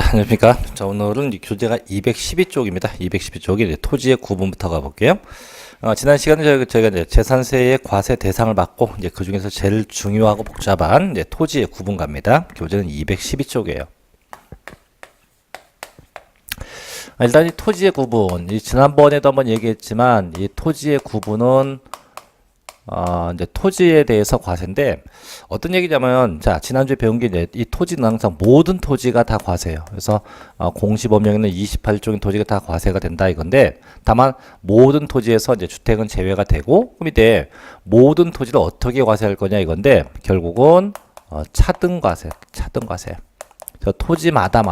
자, 안녕하십니까. 자, 오늘은 교재가 212쪽입니다. 212쪽이 이제 토지의 구분부터 가볼게요. 지난 시간에 저희가 이제 재산세의 과세 대상을 받고, 이제 그 중에서 제일 중요하고 복잡한 이제 토지의 구분갑니다. 교재는 212쪽이에요. 일단 이 토지의 구분, 지난번에도 한번 얘기했지만, 이 토지의 구분은 이제 토지에 대해서 과세인데 어떤 얘기냐면, 자, 지난주에 배운 게 이제 이 토지는 항상 모든 토지가 다 과세예요. 그래서 공시법령에는 28종의 토지가 다 과세가 된다 이건데, 다만 모든 토지에서 이제 주택은 제외가 되고, 그럼 이때 모든 토지를 어떻게 과세할 거냐 이건데, 결국은 차등과세. 저 토지마다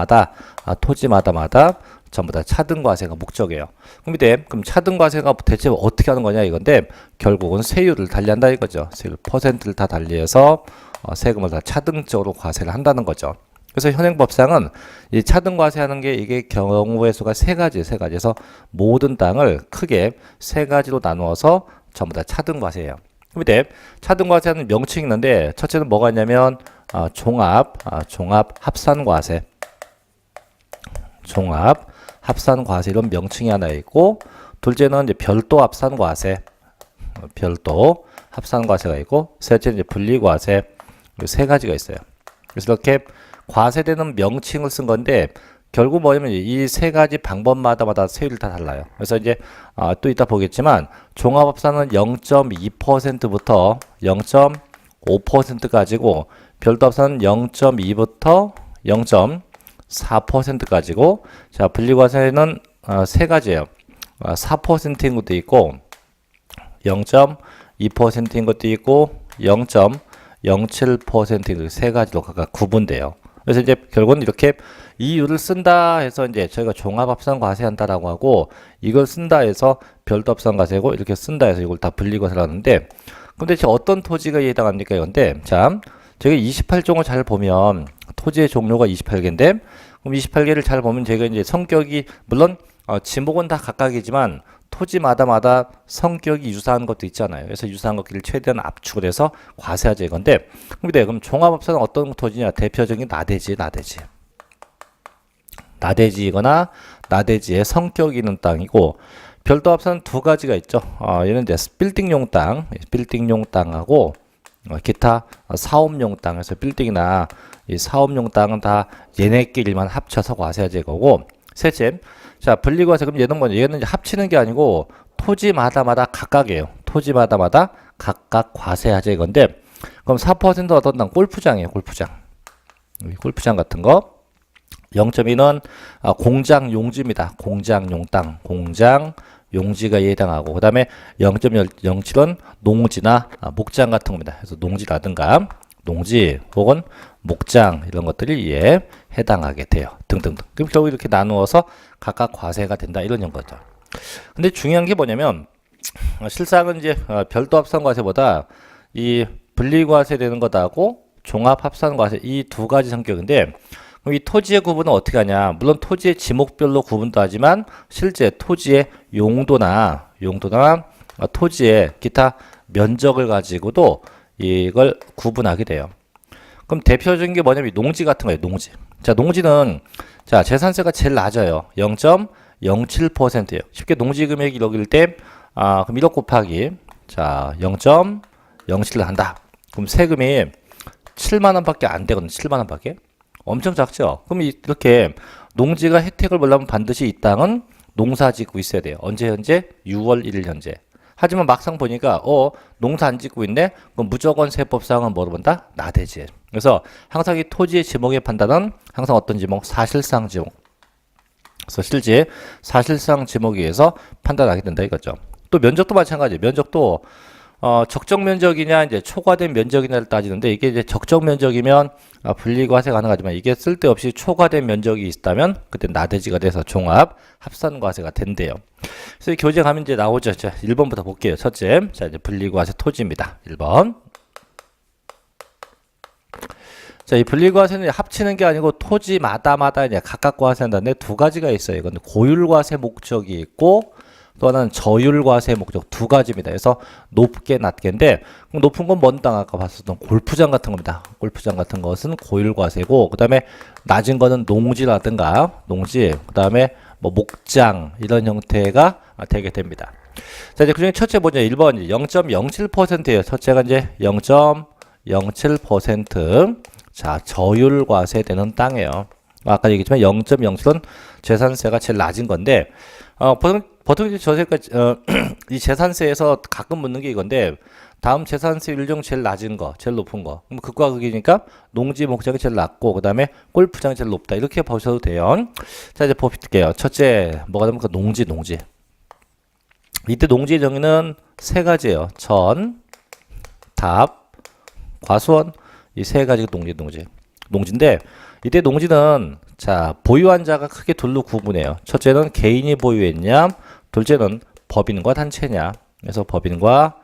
전부 다 차등과세가 목적이에요. 그럼 차등과세가 대체 어떻게 하는 거냐 이건데, 결국은 세율을 달리한다 이거죠. 세율 퍼센트를 다 달리해서 세금을 다 차등적으로 과세를 한다는 거죠. 그래서 현행법상은 이 차등과세하는 게 이게 경우의 수가 세 가지에서 모든 땅을 크게 세 가지로 나누어서 전부 다 차등과세예요. 그럼 이때 차등과세하는 명칭이 있는데, 첫째는 뭐가 있냐면 종합 합산과세. 합산과세 이런 명칭이 하나 있고, 둘째는 이제 별도 합산과세가 있고, 셋째는 이제 분리과세. 이 세 가지가 있어요. 그래서 이렇게 과세되는 명칭을 쓴 건데, 결국 뭐냐면 이 세 가지 방법마다 세율이 다 달라요. 그래서 이제 또 이따 보겠지만, 종합합산은 0.2%부터 0.5%까지고, 별도 합산은 0.2부터 0.4%까지고, 자, 분리과세는 세 가지예요. 4%인 것도 있고, 0.2%인 것도 있고, 0.07%인 세 가지로 각각 구분돼요. 그래서 이제 결국은 이렇게 이유를 쓴다 해서 이제 저희가 종합합산 과세한다라고 하고, 이걸 쓴다 해서 별도 합산 과세고, 이렇게 쓴다 해서 이걸 다 분리과세를 하는데, 근데 어떤 토지가 해당합니까? 이건데, 자, 저희가 28종을 잘 보면 토지의 종류가 28개인데, 그럼 28개를 잘 보면 저희가 이제 성격이, 물론 지목은 다 각각이지만 토지마다 성격이 유사한 것도 있잖아요. 그래서 유사한 것들을 최대한 압축을 해서 과세하자 이건데, 그럼 종합합산은 어떤 토지냐? 대표적인 나대지이거나 나대지의 성격이 있는 땅이고, 별도 합산은 두 가지가 있죠. 얘는 이제 빌딩용 땅하고 기타 사업용 땅에서 빌딩이나 이 사업용 땅은 다 얘네끼리만 합쳐서 과세하지 거고, 셋째, 자, 분리과세. 그럼 얘는 뭐냐? 얘는 이제 합치는 게 아니고 토지마다 각각이에요. 토지마다 각각 과세하지 이건데, 그럼 4% 어떤 땅? 골프장이에요. 골프장 같은 거. 0.2는 공장 용지입니다. 공장용 땅, 공장 용지가 해당하고, 그 다음에 0.07은 농지나 목장 같은 겁니다. 그래서 농지라든가 농지 혹은 목장 이런 것들이 이에 해당하게 돼요. 등등등. 그럼 결국 이렇게 나누어서 각각 과세가 된다 이런 거죠. 근데 중요한 게 뭐냐면, 실상은 이제 별도 합산 과세보다 이 분리과세 되는 것하고 종합 합산 과세 이 두 가지 성격인데, 그럼 이 토지의 구분은 어떻게 하냐? 물론 토지의 지목별로 구분도 하지만 실제 토지의 용도나 토지의 기타 면적을 가지고도 이걸 구분하게 돼요. 그럼 대표적인 게 뭐냐면 농지 같은 거예요. 농지. 자, 농지는 자, 재산세가 제일 낮아요. 0.07%예요. 쉽게 농지 금액이 1억일 때 그럼 1억 곱하기 자, 0.07을 한다. 그럼 세금이 7만 원밖에 안 되거든요. 7만 원밖에. 엄청 작죠. 그럼 이렇게 농지가 혜택을 보려면 반드시 이 땅은 농사 짓고 있어야 돼요. 언제 현재? 6월 1일 현재. 하지만 막상 보니까 농사 안 짓고 있네? 그럼 무조건 세법상은 뭐로 본다? 나대지. 그래서 항상 이 토지의 지목의 판단은 항상 어떤 지목? 사실상 지목. 그래서 실제 사실상 지목에 의해서 판단하게 된다 이거죠. 또 면적도 마찬가지예요. 면적도 적정 면적이냐 이제 초과된 면적이냐를 따지는데, 이게 이제 적정 면적이면 분리과세 가능하지만, 이게 쓸데없이 초과된 면적이 있다면 그때 나대지가 돼서 종합 합산과세가 된대요. 그래서 교재 가면 이제 나오죠. 자, 1번부터 볼게요. 첫째, 자, 이제 분리과세 토지입니다. 1번. 자, 이 분리과세는 합치는 게 아니고 토지마다 이제 각각 과세한다는데 두 가지가 있어요. 이건 고율과세 목적이 있고 또 하나는 저율과세 목적 두 가지입니다. 그래서 높게 낮게인데 높은 건 뭔 땅 아까 봤었던 골프장 같은 겁니다. 골프장 같은 것은 고율과세고 그 다음에 낮은 거는 농지라든가 농지 그 다음에 뭐 목장 이런 형태가 되게 됩니다. 자 이제 그중에 첫째 보죠. 1번 0.07%예요. 첫째가 이제 0.07% 자 저율과세 되는 땅이에요. 아까 얘기했지만 0.07은 재산세가 제일 낮은 건데 보통 이제 저세까지 이 재산세에서 가끔 묻는 게 이건데 다음 재산세율 중 제일 낮은 거, 제일 높은 거. 그럼 극과 극이니까 농지 목장이 제일 낮고 그다음에 골프장이 제일 높다. 이렇게 보셔도 돼요. 자 이제 볼게요. 첫째 뭐가 됩니까? 농지. 이때 농지의 정의는 세 가지예요. 전, 답, 과수원 이 세 가지가 농지인데 이때 농지는 자 보유한 자가 크게 둘로 구분해요. 첫째는 개인이 보유했냐, 둘째는 법인과 단체냐. 그래서 법인과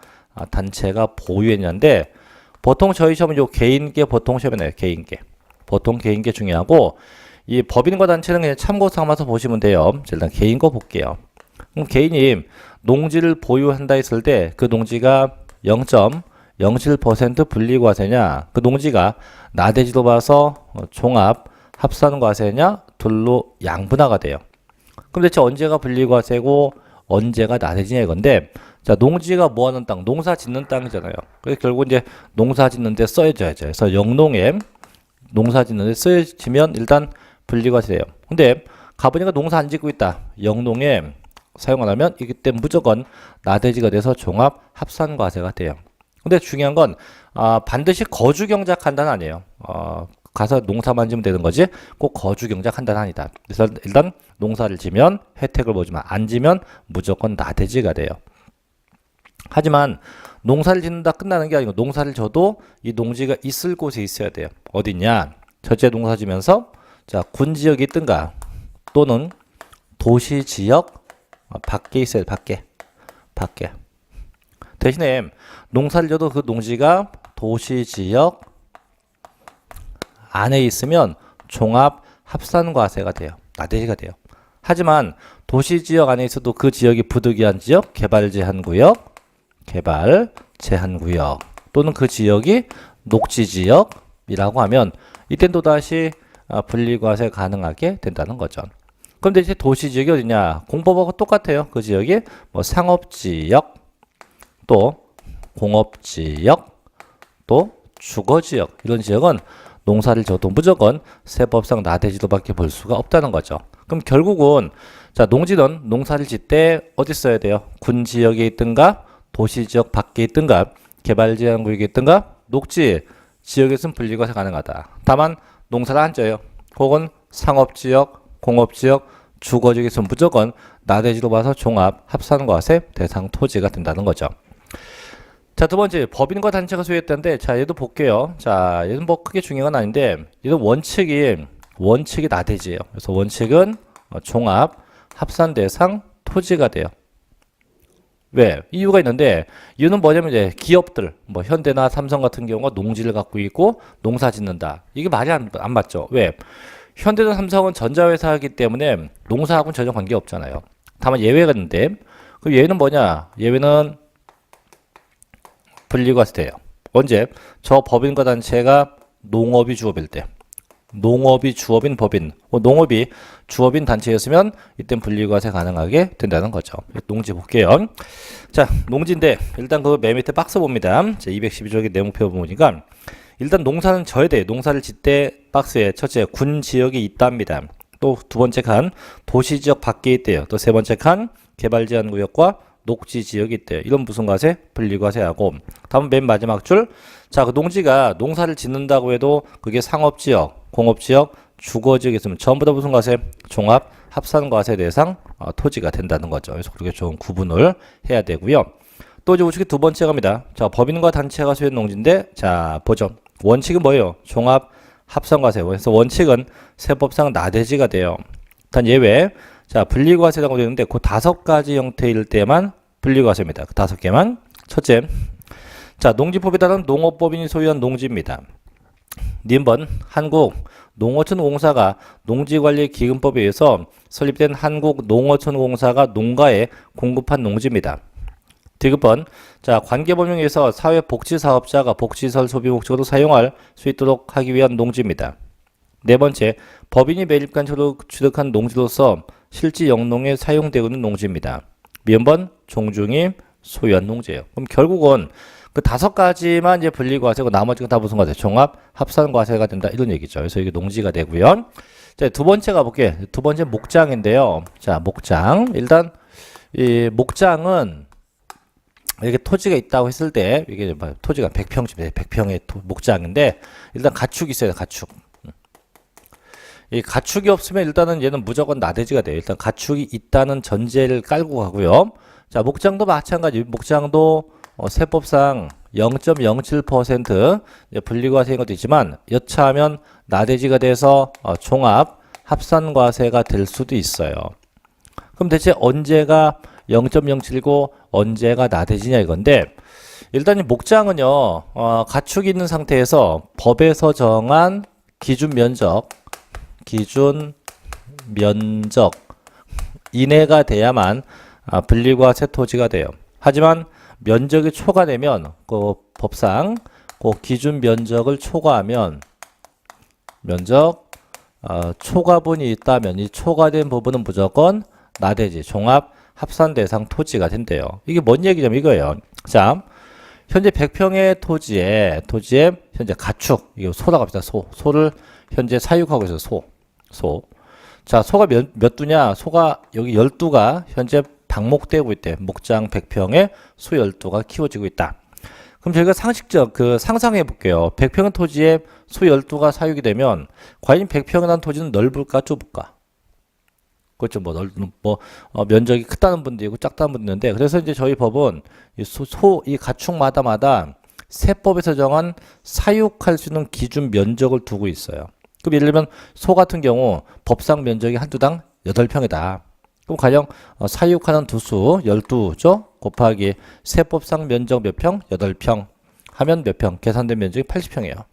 단체가 보유했냐인데 보통 저희 시험은 요 개인계 보통 시험에 나요. 보통 개인계 중요하고 이 법인과 단체는 그냥 참고 삼아서 보시면 돼요. 일단 개인 거 볼게요. 그럼 개인이 농지를 보유한다 했을 때 그 농지가 0.07% 분리과세냐, 그 농지가 나대지로 봐서 종합 합산과세냐, 둘로 양분화가 돼요. 그럼 대체 언제가 분리과세고 언제가 나대지냐 이건데, 자 농지가 뭐하는 땅, 농사 짓는 땅이잖아요. 그래서 결국 이제 농사 짓는 데 써야죠. 그래서 영농에 농사 짓는 데 쓰여지면 일단 분리과세 돼요. 근데 가보니까 농사 안 짓고 있다. 영농에 사용 안 하면 이때 무조건 나대지가 돼서 종합 합산과세가 돼요. 근데 중요한 건 반드시 거주 경작한다는 아니에요. 가서 농사만 지면 되는 거지 꼭 거주 경작한다는 아니다. 그래서 일단 농사를 지면 혜택을 보지만 안 지면 무조건 나대지가 돼요. 하지만 농사를 짓는다 끝나는 게 아니고 농사를 져도 이 농지가 있을 곳에 있어야 돼요. 어디냐? 첫째 농사 지면서 자 군지역이 있든가 또는 도시지역 밖에 있어야 돼. 밖에. 대신에 농사를 져도 그 농지가 도시지역 안에 있으면 종합 합산과세가 돼요. 나대지가 돼요. 하지만 도시지역 안에 있어도 그 지역이 부득이한 지역, 개발 제한구역 또는 그 지역이 녹지지역이라고 하면 이땐 또다시 분리과세 가능하게 된다는 거죠. 그럼 대체 도시지역이 어디냐? 공법하고 똑같아요. 그 지역이 뭐 상업지역 또 공업지역 또 주거지역 이런 지역은 농사를 져도 무조건 세법상 나대지도밖에 볼 수가 없다는 거죠. 그럼 결국은 자 농지는 농사를 짓 때 어디 써야 돼요? 군지역에 있든가 도시지역 밖에 있든가 개발제한구역에 있든가 녹지 지역에서는 분리과세 가능하다. 다만 농사를 안 져요. 혹은 상업지역, 공업지역, 주거지역에서는 무조건 나대지로 봐서 종합 합산과세 대상 토지가 된다는 거죠. 자, 두 번째, 법인과 단체가 소유했다는데, 자, 얘도 볼게요. 자, 얘는 뭐 크게 중요한 건 아닌데, 얘도 원칙이 나대지예요. 그래서 원칙은 종합 합산 대상 토지가 돼요. 왜? 이유가 있는데, 이유는 뭐냐면 이제 기업들, 뭐 현대나 삼성 같은 경우가 농지를 갖고 있고 농사 짓는다. 이게 말이 안 맞죠. 왜? 현대나 삼성은 전자회사이기 때문에 농사하고는 전혀 관계 없잖아요. 다만 예외가 있는데, 그 예외는 뭐냐? 예외는 분리과세 돼요. 언제? 저 법인과 단체가 농업이 주업일 때. 농업이 주업인 법인, 농업이 주업인 단체였으면 이땐 분리과세 가능하게 된다는 거죠. 농지 볼게요. 자, 농지인데 일단 그 맨 밑에 박스 봅니다. 212쪽의 내용표 보니까 일단 농사는 져야 돼요. 농사를 짓 때 박스에 첫째 군 지역이 있답니다. 또 두 번째 칸 도시지역 밖에 있대요. 또 세 번째 칸 개발제한구역과 녹지 지역이 있대요. 이런 무슨 과세? 분리과세하고 다음 맨 마지막 줄. 자, 그 농지가 농사를 짓는다고 해도 그게 상업지역, 공업지역, 주거지역에 있으면 전부 다 무슨 과세? 종합 합산과세 대상 토지가 된다는 거죠. 그래서 그렇게 좀 구분을 해야 되고요. 또 이제 우측에 두 번째 갑니다. 자, 법인과 단체가 소유한 농지인데 자, 보죠. 원칙은 뭐예요? 종합 합산과세. 그래서 원칙은 세법상 나대지가 돼요. 단 예외. 자, 분리과세라고 되는데 그 5가지 형태일 때만 분리과세입니다. 그 5개만. 첫째, 자 농지법에 따른 농업법인이 소유한 농지입니다. 니은번 한국농어촌공사가 농지관리기금법에 의해서 설립된 한국농어촌공사가 농가에 공급한 농지입니다. 디귿번 자 관계법령에서 사회복지사업자가 복지시설 소비 목적으로 사용할 수 있도록 하기 위한 농지입니다. 네 번째, 법인이 매립관처로 취득한 농지로서 실지 영농에 사용되고 있는 농지입니다. 미음번 종중이 소유한 농지예요. 그럼 결국은 그 5가지만 이제 분리과세고 나머지가 다 무슨 과세? 종합 합산과세가 된다 이런 얘기죠. 그래서 이게 농지가 되고요. 자, 두 번째 가볼게. 두 번째 목장인데요. 자, 목장. 일단 이 목장은 이렇게 토지가 있다고 했을 때 이게 토지가 100평쯤 100평의 목장인데 일단 가축이 있어야 돼. 가축. 이 가축이 없으면 일단은 얘는 무조건 나대지가 돼요. 일단 가축이 있다는 전제를 깔고 가고요. 자, 목장도 마찬가지. 목장도 세법상 0.07% 분리과세인 것도 있지만 여차하면 나대지가 돼서 종합 합산과세가 될 수도 있어요. 그럼 대체 언제가 0.07고 언제가 나대지냐 이건데 일단 이 목장은요 가축이 있는 상태에서 법에서 정한 기준 면적 이내가 돼야만 분리과세 토지가 돼요. 하지만 면적이 초과되면 그 법상 그 기준 면적을 초과하면 면적 초과분이 있다면 이 초과된 부분은 무조건 나대지 종합 합산 대상 토지가 된대요. 이게 뭔 얘기냐면 이거예요. 자, 현재 100평의 토지에 현재 가축 이거 소라고 합시다. 소를 현재 사육하고 있어요. 소. 자, 소가 몇 두냐? 소가 여기 12가 현재 방목되고 있대. 목장 100평에 소 12가 키워지고 있다. 그럼 저희가 상식적 상상해 볼게요. 100평 토지에 소 12가 사육이 되면 과연 100평이라는 토지는 넓을까 좁을까? 그렇죠. 면적이 크다는 분도 있고 작다는 분도 있는데 그래서 이제 저희 법은 이 가축마다 세법에서 정한 사육할 수 있는 기준 면적을 두고 있어요. 그럼 예를 들면 소 같은 경우 법상 면적이 한 두당 8평이다. 그럼 가령 사육하는 두수 12죠? 곱하기 세법상 면적 몇 평? 8평 하면 몇 평? 계산된 면적이 80평이에요.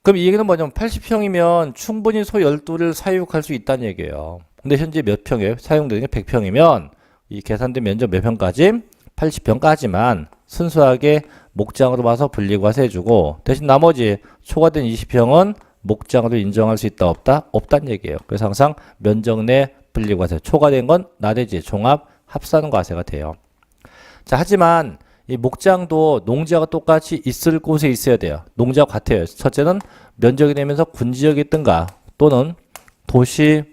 그럼 이 얘기는 뭐냐면 80평이면 충분히 소 12를 사육할 수 있다는 얘기예요. 근데 현재 몇 평이에요? 사용되는 게 100평이면 이 계산된 면적 몇 평까지? 80평까지만 순수하게 목장으로 봐서 분리과세 해주고 대신 나머지 초과된 20평은 목장으로 인정할 수 있다 없다? 없다는 얘기예요. 그래서 항상 면적 내 분리과세 초과된 건 나대지 종합 합산과세가 돼요. 자, 하지만 이 목장도 농지하고 똑같이 있을 곳에 있어야 돼요. 농지하고 같아요. 첫째는 면적이 되면서 군지역이 있든가 또는 도시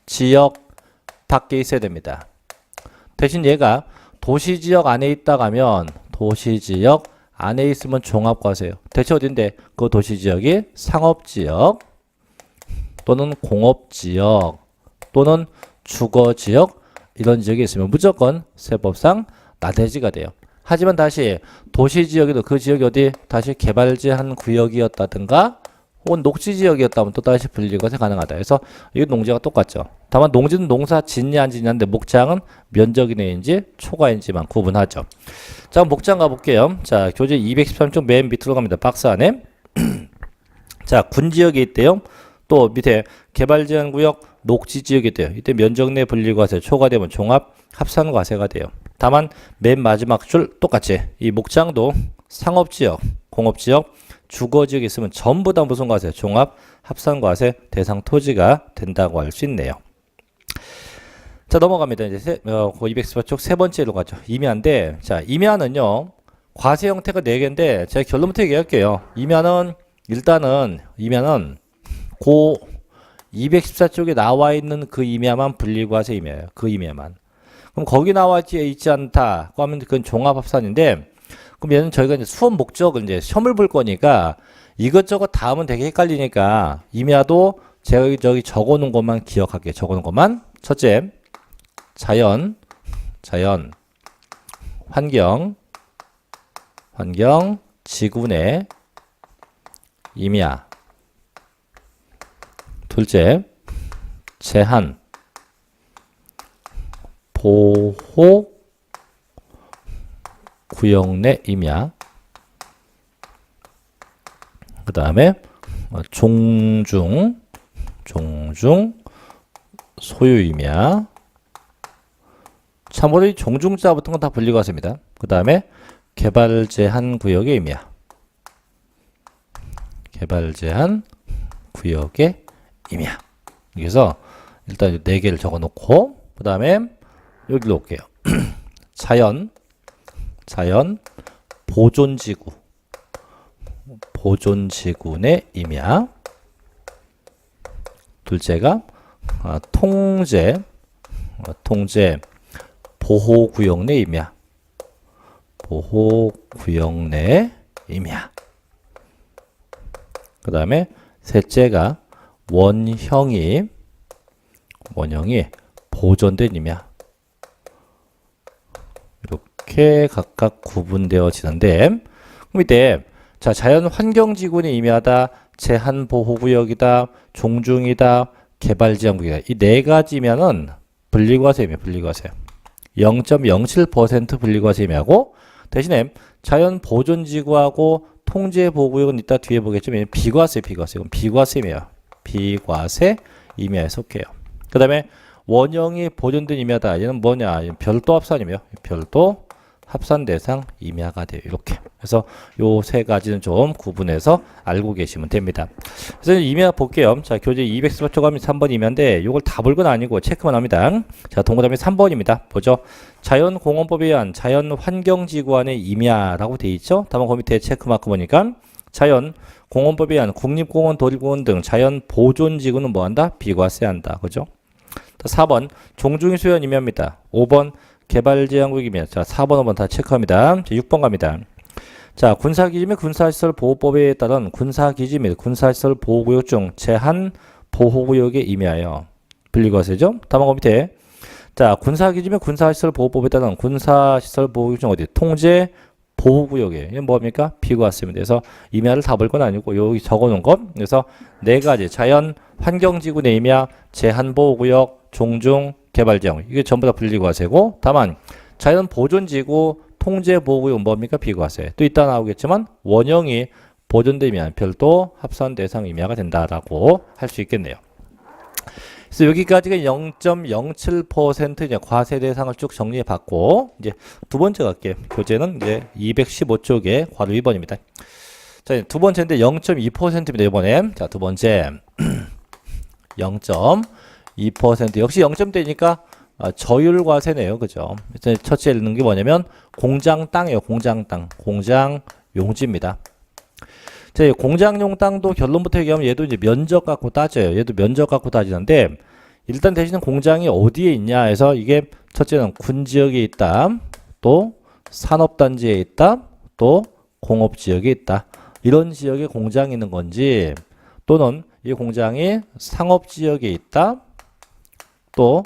지역 밖에 있어야 됩니다. 대신 얘가 도시지역 안에 있다 가면 도시지역 안에 있으면 종합과세예요. 대체 어딘데? 그 도시지역이 상업지역 또는 공업지역 또는 주거지역 이런 지역에 있으면 무조건 세법상 나대지가 돼요. 하지만 다시 도시지역에도 그 지역이 어디 다시 개발제한 구역이었다든가 혹은 녹지지역이었다면 또 다시 분리과세 가능하다. 그래서 이 농지가 똑같죠. 다만 농지는 농사 짓냐 안 짓냐인데 목장은 면적이 내인지 초과인지만 구분하죠. 자, 목장 가볼게요. 자, 교재 213쪽 맨 밑으로 갑니다. 박스 안에. 자, 군지역이 있대요. 또 밑에 개발제한구역 녹지지역이 있대요. 이때 면적 내 분리과세 초과되면 종합 합산과세가 돼요. 다만 맨 마지막 줄 똑같이 이 목장도 상업지역, 공업지역, 주거지역에 있으면 전부 다 무슨 과세? 종합 합산과세 대상 토지가 된다고 할 수 있네요. 자, 넘어갑니다. 이제 214쪽 세 번째로 가죠. 임야인데, 자, 임야는요, 과세 형태가 4개인데, 제가 결론부터 얘기할게요. 임야는, 임야는, 214쪽에 나와 있는 그 임야만 분리과세 임야예요. 그 임야만. 그럼 거기 나와 있지 않다고 하면 그건 종합합산인데, 그럼 얘는 저희가 이제 수업 목적을 이제 시험을 볼 거니까 이것저것 다 하면 되게 헷갈리니까 임야도 제가 저기 적어 놓은 것만 기억할게요. 적어 놓은 것만. 첫째, 자연, 환경, 지구 내 임야. 둘째, 제한, 보호, 구역 내 임야. 다음에 종중 소유임야. 참고로 이 종중자 붙은 건 다 분리과세입니다. 그 다음에 개발 제한 구역의 임야. 개발 제한 구역의 임야. 그래서 일단 4개를 적어 놓고 그 다음에 여기로 올게요. 자연 보존지구 내 임야. 둘째가 통제 보호구역 내 임야. 보호구역 내 임야. 그 다음에 셋째가 원형이 보존된 임야. 이렇게 각각 구분되어지는데, 그럼 이때 자, 자연환경지구의 임야다, 제한보호구역이다, 종중이다, 개발지역이다. 이 4가지면은 분리과세임이에요. 분리과세. 0.07% 분리과세임이하고, 대신에 자연보존지구하고 통제보호구역은 이따 뒤에 보겠지만 비과세. 그럼 비과세임이에요. 비과세 임야에 속해요. 그 다음에 원형이 보존된 임야다. 얘는 뭐냐? 별도 합산이며 별도 합산 대상 임야가 돼요. 이렇게. 그래서 요 3가지는 좀 구분해서 알고 계시면 됩니다. 그래서 임야 볼게요. 자, 교재 218쪽 가면 3번 임야인데 요걸 다 볼 건 아니고 체크만 합니다. 자, 동그라미 3번입니다. 보죠. 자연공원법에 의한 자연환경지구안의 임야라고 돼 있죠. 다만 그 밑에 체크마크 보니까 자연공원법에 의한 국립공원, 도립공원 등 자연보존지구는 뭐한다? 비과세한다. 그죠? 4번 종중이 수요한 임야입니다. 5번 개발제한구역이면 자 4번 5번 다 체크합니다. 자, 6번 갑니다. 자, 군사기지 및 군사시설 보호법에 따른 군사기지 및 군사시설 보호구역 중 제한 보호구역의 임야예요. 분리과세죠. 다만 그 밑에 자 군사기지 및 군사시설 보호법에 따른 군사시설 보호구역 중 어디 통제 보호구역에 이게 뭡니까? 비과세입니다. 그래서 임야를 다 볼 건 아니고 여기 적어놓은 것. 그래서 4가지 자연 환경지구 내 임야, 제한보호구역, 종중, 개발지역 이게 전부 다 분리과세고, 다만 자연보존지구, 통제보호구역은 뭡니까? 비과세. 또 이따 나오겠지만 원형이 보존되면 별도 합산 대상 임야가 된다라고 할 수 있겠네요. 그래서 여기까지가 0.07% 이제 과세 대상을 쭉 정리해 봤고, 이제 두 번째 갈게요. 교재는 이제 215쪽에 괄호 2번입니다. 자, 두 번째인데 0.2%입니다. 이번에. 자, 두 번째. 0.2% 역시 0점대니까 저율과세네요. 그죠? 첫째 읽는 게 뭐냐면 공장 땅이에요. 공장 땅. 공장 용지입니다. 자, 공장용 땅도 결론부터 얘기하면 얘도 이제 면적 갖고 따져요. 얘도 면적 갖고 따지는데 일단 대신에 공장이 어디에 있냐 해서 이게 첫째는 군지역에 있다. 또 산업단지에 있다. 또 공업지역에 있다. 이런 지역에 공장이 있는 건지 또는 이 공장이 상업지역에 있다. 또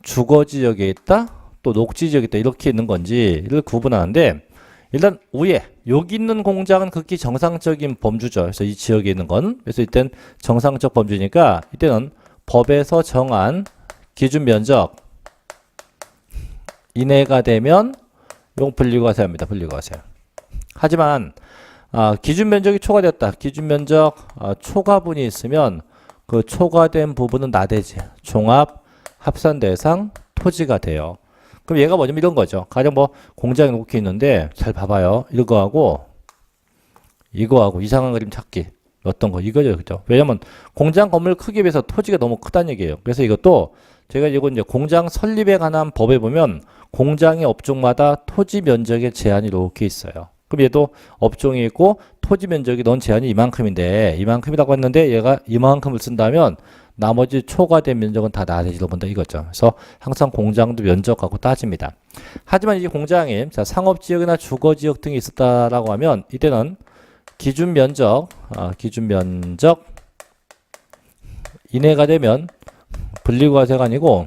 주거지역에 있다. 또 녹지지역에 있다. 이렇게 있는 건지를 구분하는데 일단 위에 여기 있는 공장은 극히 정상적인 범주죠. 그래서 이 지역에 있는 건 그래서 이때는 정상적 범주니까 이때는 법에서 정한 기준 면적 이내가 되면 용 분리과세합니다. 분리과세. 하지만 기준 면적이 초과되었다. 기준 면적 초과분이 있으면 그 초과된 부분은 나대지. 종합 합산 대상 토지가 돼요. 그럼 얘가 뭐냐면 이런 거죠. 가령 뭐 공장이 놓고 있는데 잘 봐봐요. 이거하고 이상한 그림 찾기. 어떤 거 이거죠. 그죠? 왜냐면 공장 건물 크기에 비해서 토지가 너무 크다는 얘기예요. 그래서 이것도 제가 이거 이제 공장 설립에 관한 법에 보면 공장의 업종마다 토지 면적의 제한이 이렇게 있어요. 그럼 얘도 업종이 있고 토지 면적이 넌 제한이 이만큼인데 이만큼이라고 했는데 얘가 이만큼을 쓴다면 나머지 초과된 면적은 다 나대지로 본다 이거죠. 그래서 항상 공장도 면적하고 따집니다. 하지만 이 공장이 자, 상업지역이나 주거지역 등이 있었다라고 하면 이때는 기준 면적 이내가 되면 분리과세가 아니고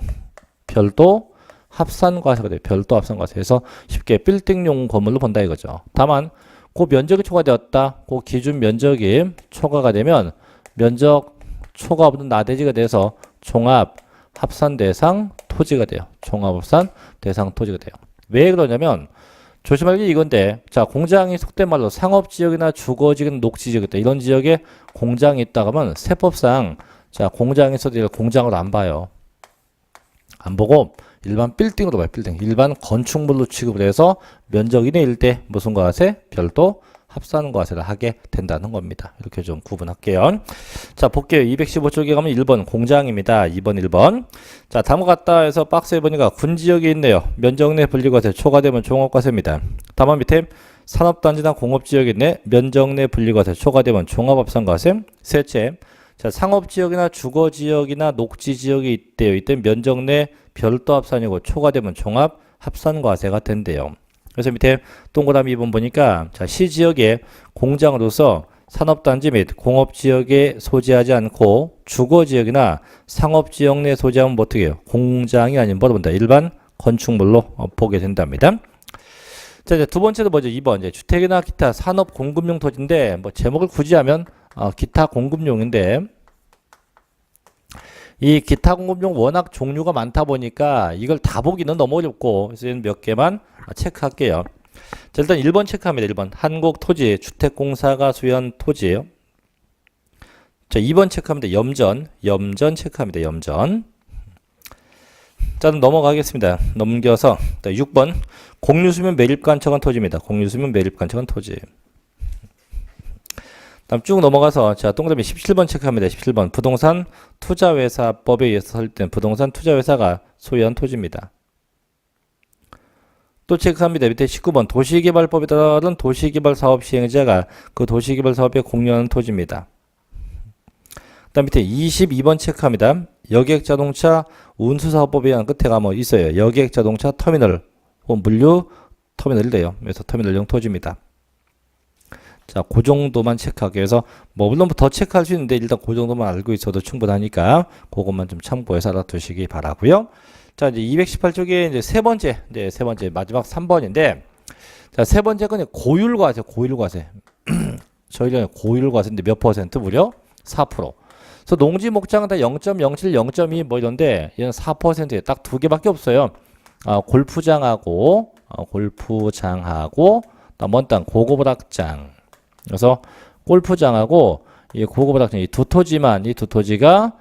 별도 합산과세가 돼요. 별도 합산과세. 그래서 쉽게 빌딩용 건물로 본다 이거죠. 다만 그 면적이 초과되었다. 그 기준 면적이 초과가 되면 면적 초과보다 나대지가 돼서 종합 합산 대상 토지가 돼요. 종합 합산 대상 토지가 돼요. 왜 그러냐면 조심할 게 이건데, 자, 공장이 속된 말로 상업지역이나 주거지역이나 녹지지역, 이런 지역에 공장이 있다 하면 세법상, 자, 공장에서도 이걸 공장으로 안 봐요. 안 보고 일반 빌딩으로 봐요. 빌딩. 일반 건축물로 취급을 해서 면적 이내 일대 무슨 과세? 별도 합산 과세를 하게 된다는 겁니다. 이렇게 좀 구분할게요. 자, 볼게요. 215쪽에 가면 1번 공장입니다. 2번 1번. 자, 다음과 같다 해서 박스에 보니까 군지역이 있네요. 면적 내 분리과세 초과되면 종합과세입니다. 다음 밑에 산업단지나 공업지역이 있네. 면적 내 분리과세 초과되면 종합합산과세. 셋째, 자, 상업지역이나 주거지역이나 녹지지역이 있대요. 이때 면적 내 별도 합산이고 초과되면 종합 합산과세가 된대요. 그래서 밑에 동그라미 2번 보니까, 자, 시지역에 공장으로서 산업단지 및 공업지역에 소지하지 않고 주거지역이나 상업지역 내 소지하면 뭐 어떻게 해요? 공장이 아닌 뭐로 본다? 일반 건축물로 보게 된답니다. 자, 이제 두 번째도 뭐죠? 2번. 이제 주택이나 기타 산업 공급용 토지인데, 뭐 제목을 굳이 하면 기타 공급용인데, 이 기타 공급용 워낙 종류가 많다 보니까 이걸 다 보기는 너무 어렵고, 그래서 몇 개만 체크할게요. 자, 일단 1번 체크합니다. 1번. 한국토지 주택공사가 소유한 토지예요. 자, 2번 체크합니다. 염전 체크합니다. 염전. 자, 넘어가겠습니다. 넘겨서 6번. 공유수면 매립관청한 토지입니다. 공유수면 매립관청한 토지. 다음 쭉 넘어가서, 자, 동그라미 17번 체크합니다. 17번. 부동산 투자회사법에 의해서 설립된 부동산 투자회사가 소유한 토지입니다. 또 체크합니다. 밑에 19번. 도시개발법에 따른 도시개발 사업 시행자가 그 도시개발 사업에 공유하는 토지입니다. 다음 밑에 22번 체크합니다. 여객자동차 운수사업법에 의한 끝에 가면 있어요. 여객자동차 터미널 혹은 물류 터미널이래요. 그래서 터미널용 토지입니다. 자, 그 정도만 체크하기 위해서, 뭐 물론 더 체크할 수 있는데 일단 그 정도만 알고 있어도 충분하니까 그것만 좀 참고해서 알아두시기 바라고요. 자, 이제 218쪽에 이제 세 번째 마지막 3번인데, 자, 세 번째 건 고율과세, 고율과세. 저희는 고율과세인데 몇 퍼센트? 무려 4%. 그래서 농지 목장은 다 0.07, 0.2 뭐 이런데 얘는 4%에 딱 두 개밖에 없어요. 골프장하고 먼 땅 고급오락장. 그래서 골프장하고 이 고급오락장 이 두 토지만, 이 두 토지가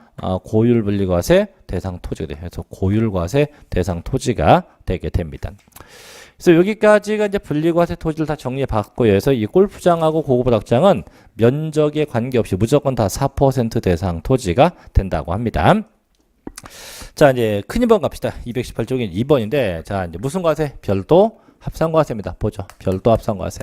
고율 분리과세 대상 토지가 돼요. 그래서 고율과세 대상 토지가 되게 됩니다. 그래서 여기까지가 이제 분리과세 토지를 다 정리해 봤고요. 그래서 이 골프장하고 고급오락장은 면적에 관계없이 무조건 다 4% 대상 토지가 된다고 합니다. 자, 이제 큰 2번 갑시다. 218쪽인 2번인데, 자, 이제 무슨 과세? 별도 합산과세입니다. 보죠. 별도 합산과세.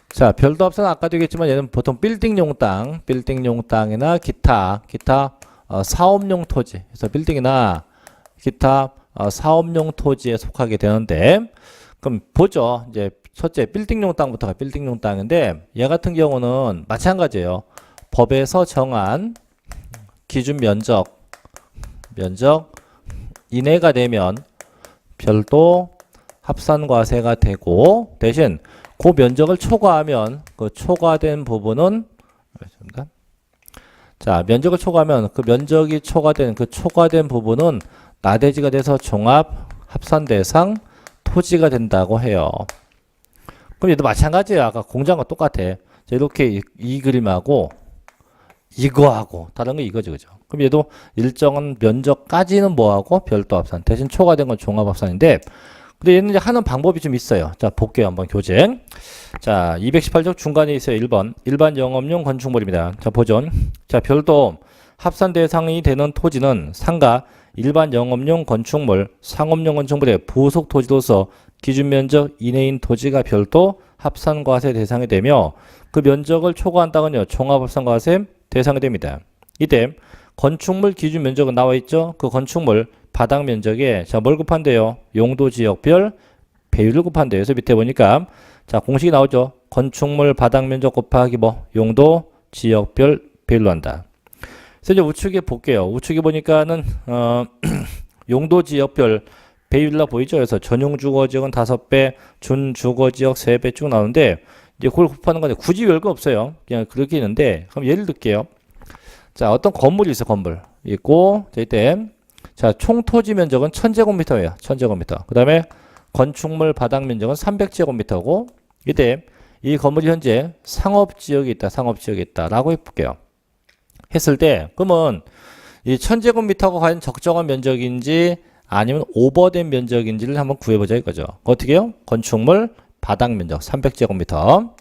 자, 별도 합산 아까도 얘기했지만 얘는 보통 빌딩용 땅이나 기타 사업용 토지, 그래서 빌딩이나 기타 사업용 토지에 속하게 되는데, 그럼 보죠. 이제 첫째 빌딩용 땅부터가 빌딩용 땅인데, 얘 같은 경우는 마찬가지예요. 법에서 정한 기준 면적 이내가 되면 별도 합산과세가 되고, 대신 그 면적을 초과하면 그 초과된 부분은, 자, 면적을 초과하면 그 면적이 초과된 부분은 나대지가 돼서 종합 합산 대상 토지가 된다고 해요. 그럼 얘도 마찬가지예요. 아까 공장과 똑같아. 자, 이렇게 이 그림하고 이거하고 다른 거 이거죠, 그죠? 그럼 얘도 일정한 면적까지는 뭐하고 별도 합산, 대신 초과된 건 종합 합산인데, 근데 얘는 이제 하는 방법이 좀 있어요. 자, 볼게요. 한번 교재. 자, 218쪽 중간에 있어요. 1번. 일반 영업용 건축물입니다. 자, 보죠. 자, 별도 합산 대상이 되는 토지는 상가 일반 영업용 건축물, 상업용 건축물의 부속 토지로서 기준 면적 이내인 토지가 별도 합산과세 대상이 되며, 그 면적을 초과한 땅은요, 종합합산과세 대상이 됩니다. 이때 건축물 기준 면적은 나와 있죠. 그 건축물 바닥 면적에, 자, 뭘 곱한대요? 용도 지역별 배율을 곱한대요. 그래서 밑에 보니까, 자, 공식이 나오죠. 건축물 바닥 면적 곱하기 뭐 용도 지역별 배율로 한다. 그래서 이제 우측에 볼게요. 우측에 보니까는 용도 지역별 배율로 보이죠. 그래서 전용 주거 지역은 5배, 준 주거 지역 3배 쭉 나오는데, 이제 그걸 곱하는 건데 굳이 별거 없어요. 그냥 그렇게 있는데, 그럼 예를 들게요. 자, 어떤 건물이 있어, 건물 있고, 자, 이때 자, 총 토지 면적은 1000제곱미터예요. 1000제곱미터. 그 다음에 건축물 바닥 면적은 300제곱미터고, 이때 이 건물이 현재 상업지역에 있다, 상업지역에 있다 라고 해볼게요. 했을 때 그러면 이 1000제곱미터가 과연 적정한 면적인지 아니면 오버된 면적인지를 한번 구해보자 이거죠. 어떻게 해요? 건축물 바닥 면적 300제곱미터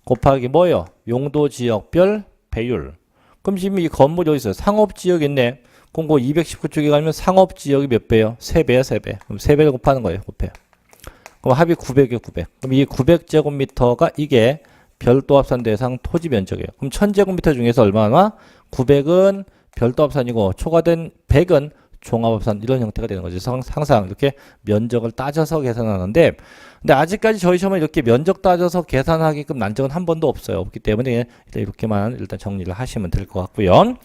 곱하기 뭐예요? 용도 지역별 배율. 그럼 지금 이 건물이 어디 있어요? 상업지역에 있네. 그럼 그 219쪽에 가면 상업지역이 몇 배예요? 3배야 3배. 그럼 3배를 곱하는 거예요. 곱해요. 그럼 합이 900이에요 900. 그럼 이 900제곱미터가 이게 별도 합산 대상 토지 면적이에요. 그럼 1000제곱미터 중에서 얼마나? 900은 별도 합산이고 초과된 100은 종합합산 이런 형태가 되는 거죠. 항상 이렇게 면적을 따져서 계산하는데 근데 아직까지 저희 시험은 이렇게 면적 따져서 계산하게끔 난 적은 한 번도 없어요. 없기 때문에 일단 이렇게만 일단 정리를 하시면 될 것 같고요.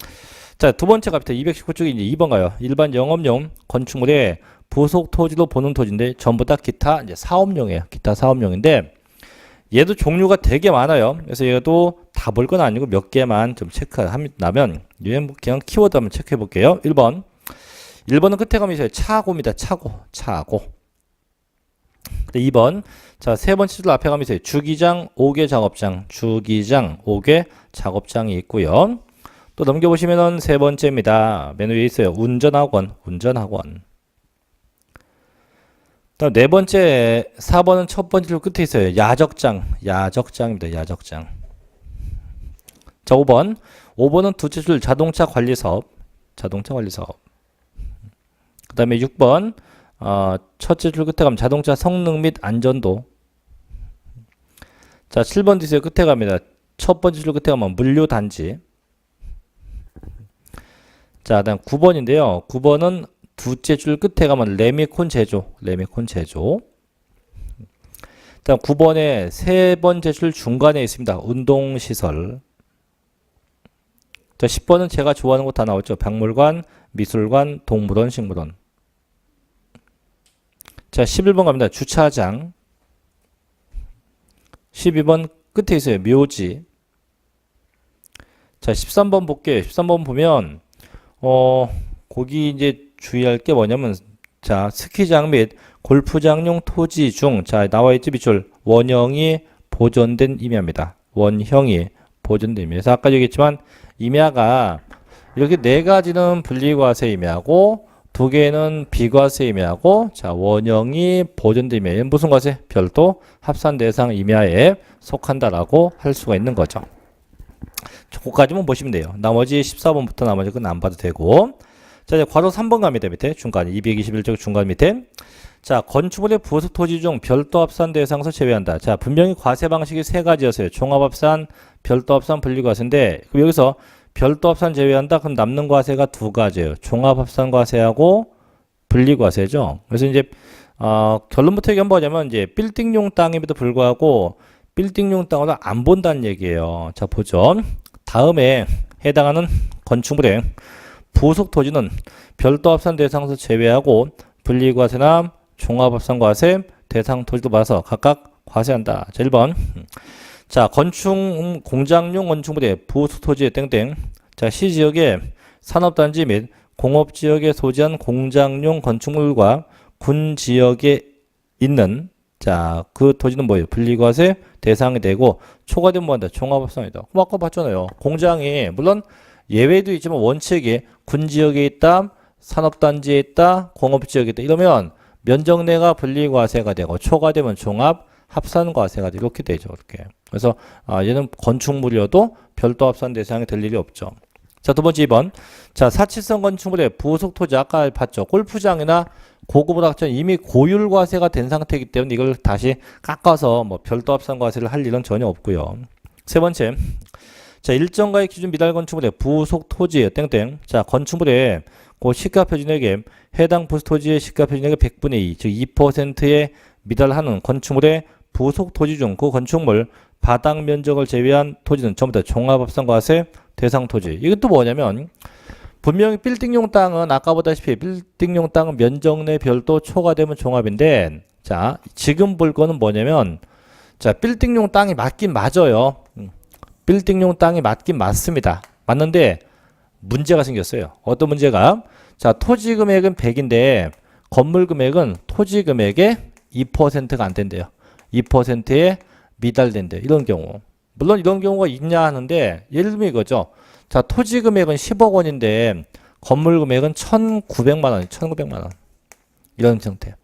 자, 두 번째 갑니다. 219쪽이 이제 2번 가요. 일반 영업용 건축물의 부속 토지로 보는 토지인데 전부 다 기타 이제 사업용이에요. 기타 사업용인데 얘도 종류가 되게 많아요. 그래서 얘도 다 볼 건 아니고 몇 개만 좀 체크하면 얘는 그냥 키워드 한번 체크해 볼게요. 1번은 끝에 가면 있어요. 차고입니다. 차고. 2번. 자, 세 번째 줄 앞에 가면 있어요. 주기장 5개 작업장. 주기장 5개 작업장이 있고요. 또 넘겨보시면은 세 번째입니다. 맨 위에 있어요. 운전학원. 네 번째, 4번은 첫 번째 줄 끝에 있어요. 야적장입니다. 야적장. 자, 5번은 두째 줄 자동차 관리 사업. 그 다음에 6번, 첫째 줄 끝에 가면 자동차 성능 및 안전도. 자, 7번 뒤에 끝에 갑니다. 첫 번째 줄 끝에 가면 물류단지. 자, 다음 9번인데요. 9번은 두째 줄 끝에 가면 레미콘 제조. 다음 9번에 세 번째 줄 중간에 있습니다. 운동시설. 자, 10번은 제가 좋아하는 거 다 나왔죠. 박물관, 미술관, 동물원, 식물원. 자, 11번 갑니다. 주차장. 12번 끝에 있어요. 묘지. 자, 13번 볼게요. 13번 보면 거기 이제 주의할 게 뭐냐면 자, 스키장 및 골프장용 토지 중 자, 나와 있지 밑줄 원형이 보존된 임야입니다. 원형이 보존된 임야. 그래서 아까 얘기했지만 임야가 이렇게 네 가지는 분리과세 임야고 두 개는 비과세 임야고 자, 원형이 보존된 임야. 얘는 무슨 과세? 별도 합산 대상 임야에 속한다라고 할 수가 있는 거죠. 그거까지만 보시면 돼요. 나머지 14번부터 나머지 건 안 봐도 되고. 자, 이제 괄호 3번 갑니다. 밑에 중간 221쪽 중간 밑에. 자, 건축물의 부속 토지 중 별도 합산 대상에서 제외한다. 자, 분명히 과세 방식이 세 가지였어요. 종합합산, 별도 합산, 분리과세인데 그럼 여기서 별도 합산 제외한다. 그럼 남는 과세가 두 가지예요. 종합합산 과세하고 분리과세죠. 그래서 이제 결론부터 얘기한 뭐냐면 이제 빌딩용 땅임에도 불구하고 빌딩용 땅으로 안 본다는 얘기예요. 자, 보죠. 다음에 해당하는 건축물의 부속 토지는 별도 합산 대상에서 제외하고 분리과세나 종합합산과세 대상 토지도 받아서 각각 과세한다. 자, 1번. 자, 공장용 건축물의 부속 토지의 땡땡. 자, 시지역의 산업단지 및 공업지역에 소지한 공장용 건축물과 군지역에 있는 자, 그 토지는 뭐예요? 분리과세 대상이 되고 초과되면 뭐한다? 종합합산이다. 그럼 아까 봤잖아요. 공장이 물론 예외도 있지만 원칙이 군지역에 있다, 산업단지에 있다, 공업지역에 있다. 이러면 면적 내가 분리과세가 되고 초과되면 종합합산과세가 되고 이렇게 되죠. 이렇게. 그래서 얘는 건축물이어도 별도 합산 대상이 될 일이 없죠. 자, 두 번째 2번. 자, 사치성 건축물의 부속 토지 아까 봤죠. 골프장이나 고급 오락장 이미 고율과세가 된 상태이기 때문에 이걸 다시 깎아서 뭐 별도 합산과세를 할 일은 전혀 없고요. 세 번째. 자, 일정가액 기준 미달 건축물의 부속 토지에 땡땡. 자, 건축물의 그 시가 표준액에 해당 부속 토지의 시가 표준액의 100분의 2, 즉 2%에 미달하는 건축물의 부속 토지 중 그 건축물 바닥 면적을 제외한 토지는 전부 다 종합합산과세 대상 토지. 이건 또 뭐냐면 분명히 빌딩용 땅은 아까 보다시피 빌딩용 땅은 면적 내 별도 초과되면 종합인데 자, 지금 볼 거는 뭐냐면 자, 빌딩용 땅이 맞긴 맞아요. 빌딩용 땅이 맞긴 맞습니다. 맞는데 문제가 생겼어요. 어떤 문제가? 자, 토지 금액은 100인데 건물 금액은 토지 금액의 2%가 안 된대요. 2%에 미달된대요. 이런 경우. 물론 이런 경우가 있냐 하는데 예를 들면 이거죠. 자, 토지 금액은 10억 원인데 건물 금액은 1,900만 원, 1,900만 원. 이런 형태.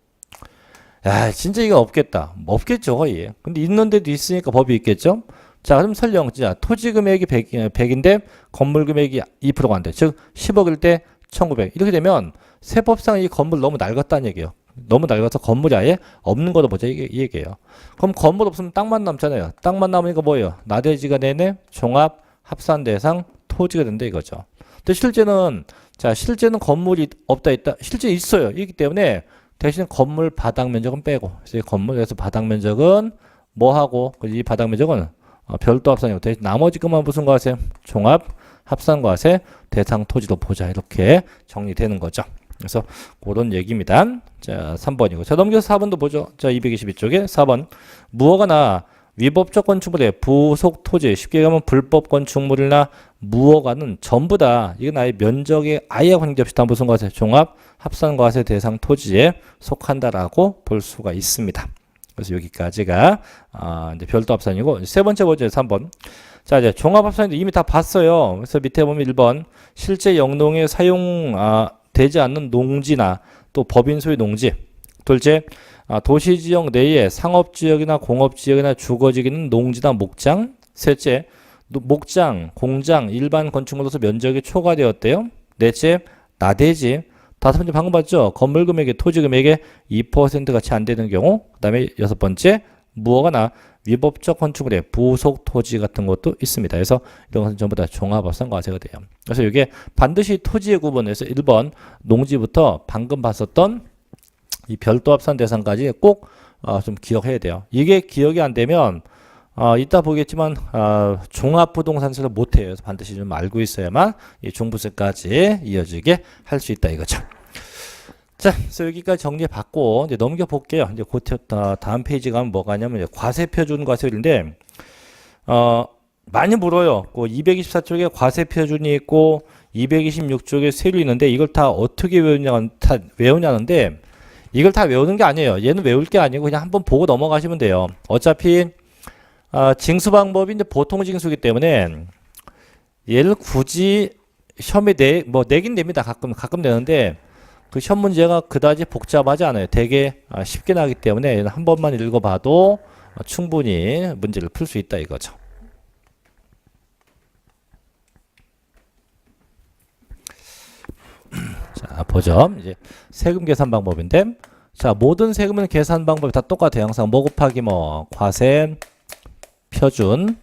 야, 진짜 이거 없겠다. 없겠죠, 거의. 근데 있는 데도 있으니까 법이 있겠죠? 자, 그럼 설령, 진짜, 토지 금액이 100인데, 건물 금액이 2%가 안 돼. 즉, 10억일 때 1900. 이렇게 되면, 세법상 이 건물 너무 낡았다는 얘기예요. 너무 낡아서 건물이 아예 없는 거로 보자. 이 얘기예요. 그럼 건물 없으면 땅만 남잖아요. 땅만 남으니까 뭐예요? 나대지가 내내 종합 합산 대상 토지가 된다 이거죠. 근데 실제는, 자, 실제는 건물이 없다 있다. 실제 있어요. 있기 때문에, 대신 건물 바닥 면적은 빼고, 그래서 건물에서 바닥 면적은 뭐 하고, 이 바닥 면적은 별도 합산이고, 대신 나머지 것만 무슨 과세? 종합 합산 과세 대상 토지로 보자. 이렇게 정리되는 거죠. 그래서 그런 얘기입니다. 자, 3번이고. 자, 넘겨서 4번도 보죠. 자, 222쪽에 4번. 무허가나 위법적 건축물의 부속 토지, 쉽게 가면 불법 건축물이나 무허가는 전부 다 이건 아예 면적에 아예 관계없이 다 무슨 과세? 종합 합산 과세 대상 토지에 속한다라고 볼 수가 있습니다. 그래서 여기까지가 이제 별도 합산이고 세 번째 보죠. 3번. 자, 이제 종합 합산인데 이미 다 봤어요. 그래서 밑에 보면 1번 실제 영농에 사용 되지 않는 농지나 또 법인 소유 농지. 둘째, 도시지역 내에 상업지역이나 공업지역이나 주거지역에는 농지나 목장. 셋째, 목장, 공장, 일반 건축물로서 면적이 초과되었대요. 넷째, 나대지. 다섯 번째 방금 봤죠? 건물 금액의 토지 금액의 2% 같이 안 되는 경우. 그 다음에 여섯 번째, 무허가나 위법적 건축물의 부속 토지 같은 것도 있습니다. 그래서 이런 것은 전부 다 종합합산 과세가 돼요. 그래서 이게 반드시 토지의 구분에서 1번 농지부터 방금 봤었던 이 별도 합산 대상까지 꼭 좀 기억해야 돼요. 이게 기억이 안 되면 이따 보겠지만 종합부동산세를 못해요. 그래서 반드시 좀 알고 있어야만 이 종부세까지 이어지게 할 수 있다 이거죠. 자, 그래서 여기까지 정리해봤고 이제 넘겨볼게요. 이제 곧 다음 페이지 가면 뭐가 하냐면 과세표준 과세율인데 많이 물어요. 그 224쪽에 과세표준이 있고 226쪽에 세율이 있는데 이걸 다 어떻게 외우냐는데 이걸 다 외우는 게 아니에요. 얘는 외울 게 아니고 그냥 한번 보고 넘어가시면 돼요. 어차피 징수 방법이 이제 보통 징수이기 때문에 얘를 굳이 시험에 내긴 냅니다. 가끔 내는데 그 시험 문제가 그다지 복잡하지 않아요. 되게 쉽게 나기 때문에 얘는 한 번만 읽어봐도 충분히 문제를 풀 수 있다 이거죠. 자, 보죠. 이제 세금 계산 방법인데, 자, 모든 세금은 계산 방법이 다 똑같아요. 항상 뭐 곱하기 뭐 과세 표준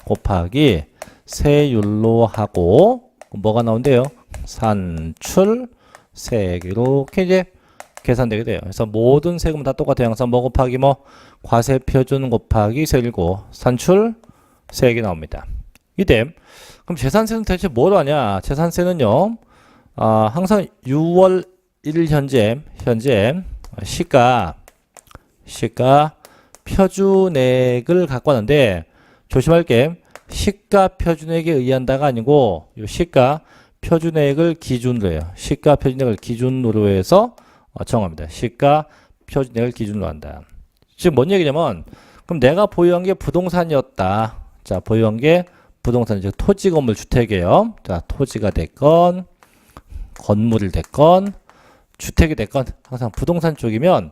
곱하기 세율로 하고 뭐가 나온대요? 산출 세액 이렇게 이제 계산되게 돼요. 그래서 모든 세금은 다 똑같아요. 항상 뭐 곱하기 뭐 과세 표준 곱하기 세율고 산출 세액이 나옵니다. 이때 그럼 재산세는 대체 뭘 하냐? 재산세는요. 항상 6월 1일 현재 시가 표준액을 갖고 왔는데 조심할 게 시가 표준액에 의한다가 아니고 요 시가 표준액을 기준으로 해요. 시가 표준액을 기준으로 해서 정합니다. 시가 표준액을 기준으로 한다. 즉 뭔 얘기냐면 그럼 내가 보유한 게 부동산이었다. 자, 보유한 게 부동산 즉 토지 건물 주택이에요. 자, 토지가 됐건 건물을 됐건 주택이 됐건 항상 부동산 쪽이면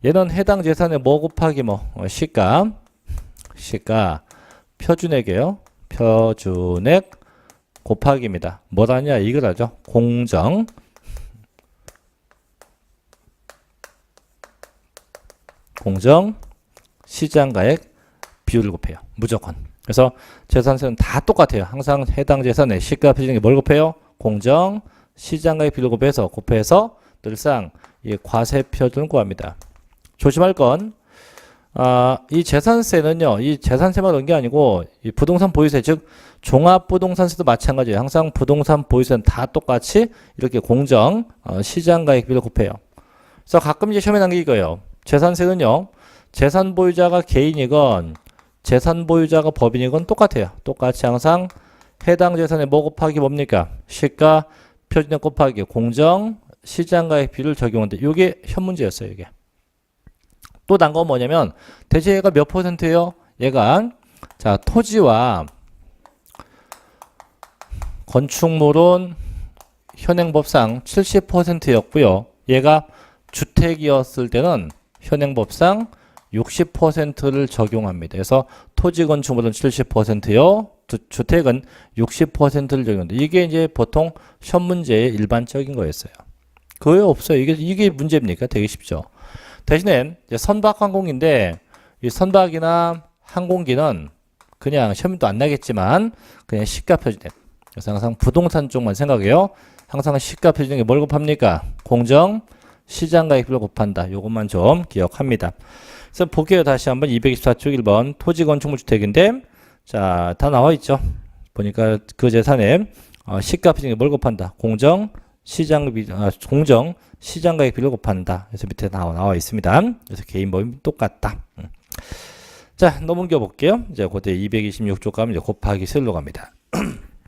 얘는 해당 재산의 뭐 곱하기 뭐 시가 표준액이에요. 표준액 곱하기입니다. 뭐라냐 이걸 하죠. 공정 시장가액 비율을 곱해요. 무조건. 그래서 재산세는 다 똑같아요. 항상 해당 재산의 시가 표준액이 뭘 곱해요? 공정 시장가액 비율을 곱해서 늘상 이 과세 표준을 구합니다. 조심할 건 이 재산세는요. 이 재산세만 그런 게 아니고 이 부동산 보유세 즉 종합부동산세도 마찬가지예요. 항상 부동산 보유세는 다 똑같이 이렇게 공정 시장가액 비율을 곱해요. 그래서 가끔 이제 시험에 나온 게 이거예요. 재산세는요. 재산 보유자가 개인이건 재산 보유자가 법인이건 똑같아요. 똑같이 항상 해당 재산의 뭐 곱하기 뭡니까? 시가 표준에 곱하기 공정 시장가액 비율을 적용한다. 이게 현 문제였어요. 이게. 또 난 건 뭐냐면 대체 얘가 몇 %예요? 얘가 자 토지와 건축물은 현행법상 70%였고요. 얘가 주택이었을 때는 현행법상 60%를 적용합니다. 그래서 토지 건축물은 70%요. 주택은 60%를 적용한다. 이게 이제 보통 현 문제의 일반적인 거였어요. 그게 없어요. 이게 문제입니까? 되게 쉽죠. 대신에 이제 선박 항공인데 이 선박이나 항공기는 그냥 시험도 안 나겠지만 그냥 시가 표준액. 그래서 항상 부동산 쪽만 생각해요. 항상 시가 표준액에 뭘 곱합니까? 공정 시장가액비를 곱한다. 요것만 좀 기억합니다. 그래서 볼게요. 다시 한번 224쪽 1번 토지 건축물 주택인데 자, 다 나와 있죠. 보니까 그 재산에 시가 표준액에 뭘 곱한다. 공정 시장가액비를 곱한다. 그래서 밑에 나와 있습니다. 그래서 개인 모임 똑같다. 자, 넘겨 볼게요. 이제 그때 226쪽 가면 이제 곱하기 세율로 갑니다.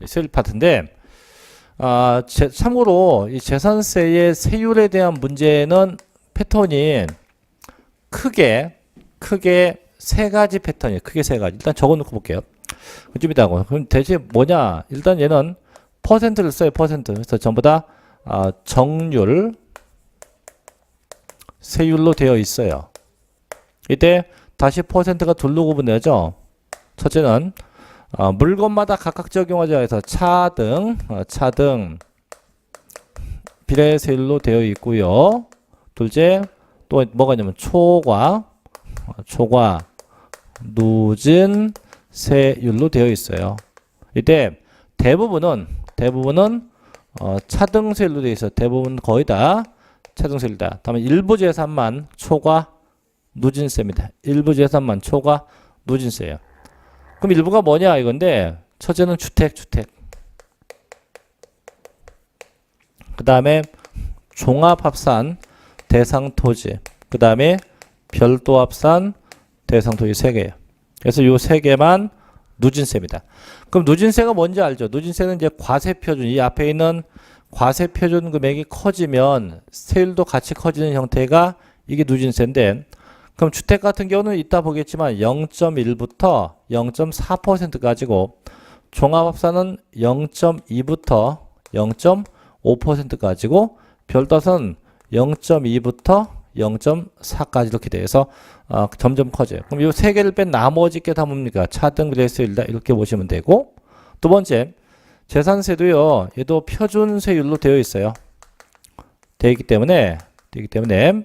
세율 파트인데 참고로 이 재산세의 세율에 대한 문제는 패턴이 크게 세 가지 패턴이에요. 크게 세 가지. 일단 적어놓고 볼게요. 좀 이따 하고. 그럼 대체 뭐냐? 일단 얘는 퍼센트를 써요. 퍼센트. 그래서 전부 다 정률 세율로 되어 있어요. 이때 다시 퍼센트가 둘로 구분되죠. 첫째는 물건마다 각각 적용하자 해서 차등 비례세율로 되어 있고요. 둘째 또 뭐가 있냐면 초과 누진 세율로 되어 있어요. 이때 대부분은 차등세율로 되어 있어요. 대부분 거의 다 차등세율이다. 다만 일부 재산만 초과 누진세입니다. 일부 재산만 초과 누진세예요. 그럼 일부가 뭐냐 이건데 첫째는 주택 그 다음에 종합합산 대상 토지 그 다음에 별도 합산 대상 토지 3개예요. 그래서 요 3개만 누진세입니다. 그럼 누진세가 뭔지 알죠? 누진세는 이제 과세표준, 이 앞에 있는 과세표준 금액이 커지면 세율도 같이 커지는 형태가 이게 누진세인데, 그럼 주택 같은 경우는 이따 보겠지만 0.1부터 0.4%까지고 종합합산은 0.2부터 0.5%까지고 별도합산은 0.2부터 0.4까지 이렇게 돼서 점점 커져요. 그럼 이 세 개를 뺀 나머지 게 다 뭡니까? 차등 비례세율이다 이렇게 보시면 되고, 두 번째 재산세도요. 얘도 표준세율로 되어 있어요. 되기 때문에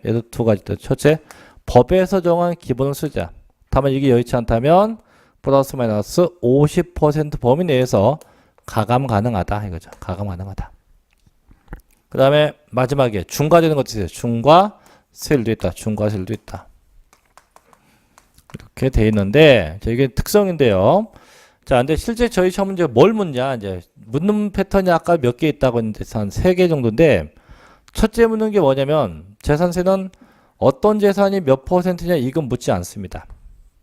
얘도 두 가지. 첫째, 법에서 정한 기본을 쓰자. 다만 이게 여의치 않다면 플러스 마이너스 50% 범위 내에서 가감 가능하다 이거죠. 가감 가능하다. 그 다음에 마지막에 중과되는 것도 있어요. 중과세율도 있다. 중과세율도 있다. 이렇게 돼 있는데 이게 특성인데요. 자, 근데 실제 저희 시험 문제 뭘 묻냐? 이제 묻는 패턴이 아까 몇 개 있다고 했는데 한 3개 정도인데, 첫째 묻는 게 뭐냐면 재산세는 어떤 재산이 몇 %냐 이건 묻지 않습니다.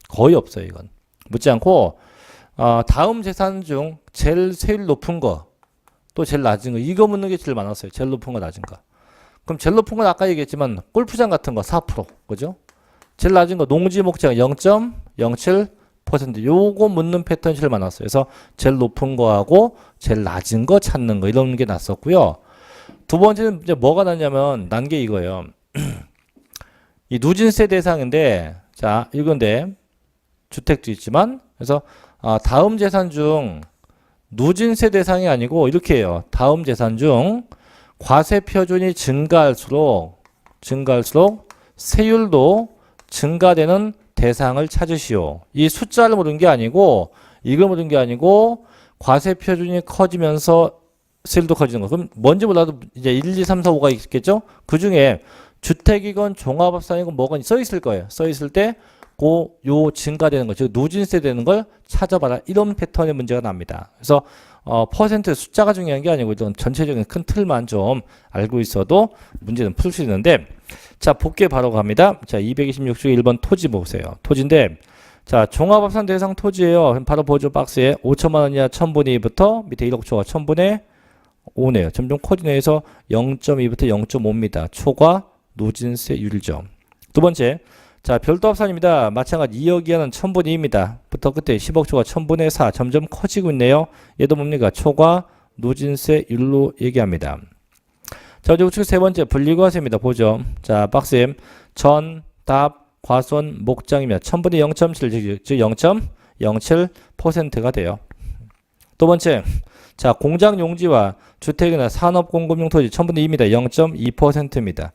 거의 없어요. 이건 묻지 않고 다음 재산 중 제일 세율 높은 거 또 제일 낮은 거 이거 묻는 게 제일 많았어요. 제일 높은 거 낮은 거. 그럼 제일 높은 건 아까 얘기했지만 골프장 같은 거 4%, 그죠? 제일 낮은 거 농지 목재가 0.07%, 요거 묻는 패턴이 제일 많았어요. 그래서 제일 높은 거하고 제일 낮은 거 찾는 거 이런 게 났었고요. 두 번째는 이제 뭐가 났냐면 난 게 이거예요. 이 누진세 대상인데, 자 이건데 주택도 있지만, 그래서 다음 재산 중 누진세 대상이 아니고 이렇게 해요. 다음 재산 중 과세 표준이 증가할수록 세율도 증가되는 대상을 찾으시오. 이 숫자를 모르는 게 아니고 이걸 모르는 게 아니고 과세 표준이 커지면서 세율도 커지는 거. 그럼 뭔지 몰라도 이제 1, 2, 3, 4, 5가 있겠죠? 그 중에 주택이건 종합합산이건 뭐건 써 있을 거예요. 써 있을 때 요 증가되는 거, 즉 누진세 되는 걸 찾아봐라. 이런 패턴의 문제가 납니다. 그래서 퍼센트 숫자가 중요한 게 아니고 이런 전체적인 큰 틀만 좀 알고 있어도 문제는 풀 수 있는데, 자 볼게 바로 갑니다. 자 226쪽 1번 토지 보세요. 토지인데 자 종합합산 대상 토지예요. 바로 보죠. 박스에 5천만 원 이하 1000분의 2부터 밑에 1억 초과 1000분의 0.5네요. 점점 커지네. 해서 0.2부터 0.5입니다. 초과 누진세율이죠. 두 번째, 자, 별도 합산입니다. 마찬가지 2억 이하는 1000분의 2입니다. 부터 끝에 10억 초과 1000분의 4 점점 커지고 있네요. 얘도 뭡니까? 초과 누진세율로 얘기합니다. 자, 이제 우측 세 번째 분리과세입니다. 보죠. 자, 박스에 전, 답, 과손, 목장이면 1000분의 0.7, 즉 0.07%가 돼요. 두 번째, 자, 공장 용지와 주택이나 산업 공급용 토지 1000분의 2입니다. 0.2%입니다.